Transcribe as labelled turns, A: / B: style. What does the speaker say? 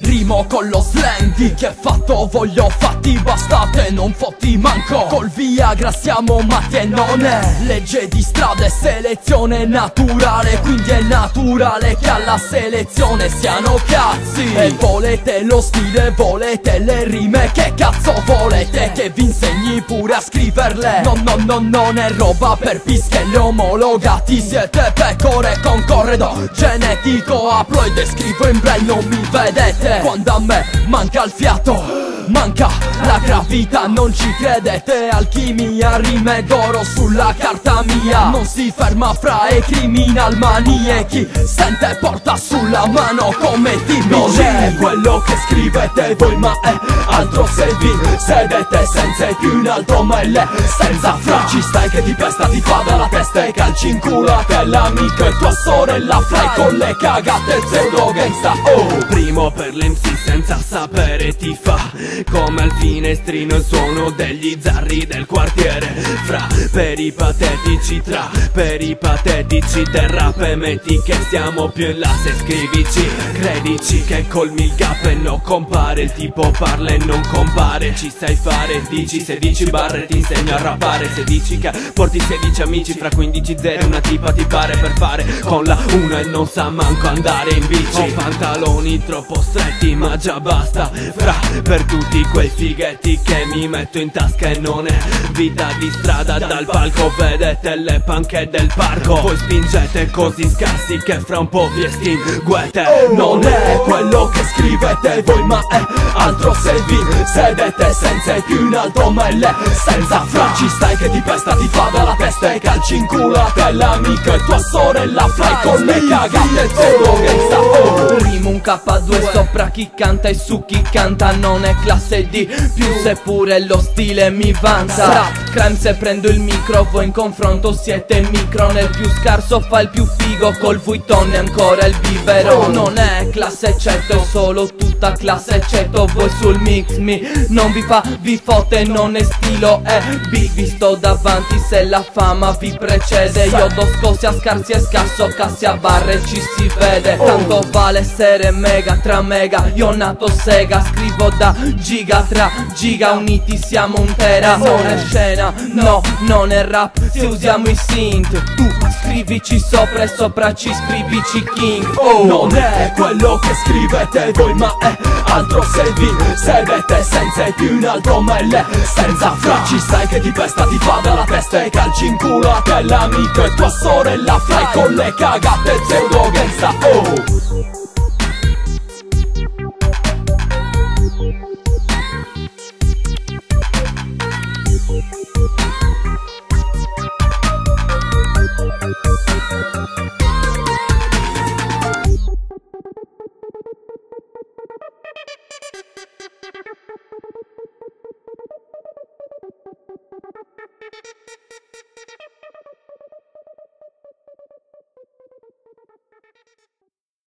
A: Rimo con lo slang, di che fatto voglio fatti, bastate non fotti manco. Col Viagra siamo matti e non è legge di strada, è selezione naturale. Quindi è naturale che alla selezione siano cazzi. E volete lo stile, volete le rime, che cazzo volete? Che vi insegni pure a scriverle? No, non è roba per pischelli omologati. Siete pecore con corredo genetico, aplo e scrivo in braille, non mi vedete. Quando a me manca il fiato, manca la gravità, non ci credete. Alchimia, rime d'oro sulla carta mia. Non si ferma fra i criminal manie, chi sente porta sulla mano come TBG. Non è quello che scrivete voi, ma è altro se vi sedete senza più in alto melle, senza fra. Ci stai che ti pesta, ti fa dalla testa e calci in culo a te l'amico e tua sorella. Fly con le cagate pseudo gangsta. Oh,
B: primo per l'MC senza sapere ti fa come al finestrino il suono degli zarri del quartiere. Fra per i patetici, tra per i patetici del rap, e metti che stiamo più in là se scrivici. Credici che colmi il gap e non compare, il tipo parla e non compare. Ci sai fare, dici 16 barre, ti insegno a rappare. Se dici che porti 16 amici, fra 15 zero una tipa ti pare per fare con la 1 e non sa manco andare in bici. Ho pantaloni troppo stretti ma già basta, fra per tutti quei fighetti che mi metto in tasca. E non è vita di strada, dal palco vedete le panche del parco. Voi spingete così scarsi che fra un po' vi estinguete.
A: non è quello che scrivete voi, ma è altro se vi sedete senza più in alto melle, senza fra. Ci stai che ti pesta, ti fa dalla testa e calci in culo a te l'amico e tua sorella. Fly con le cagate pseudo gangsta. Oh,
C: rimo un K2 sopra chi canta e su chi canta. Non è classe D più, seppure lo stile mi vanta. Rap crime se prendo il micro, voi in confronto siete micro. Nel più scarso fa il più figo, col Vuitton e ancora il bibero. Non è classe 100, è solo tutta classe 100. Voi sul mix mi non vi fa, vi fotte, non è stilo, è big. Vi sto davanti se la fama vi precede. Io do scosse a scarsi e scasso, cassi a barre ci si vede. Tanto vale essere mega tra mega, io nato Sega. Scrivo da giga, tra giga uniti siamo un tera. Non è scena, no, non è rap, se usiamo i synth. Tu scrivici sopra e sopra ci scrivici king. Oh,
A: non è quello che scrivete voi, ma è altro se vi sedete senza più in alto melle, senza fra. Ci stai che ti pesta, ti fa dalla testa e calci in culo a te l'amico e tua sorella. Fly con le cagate pseudo gangsta. Oh,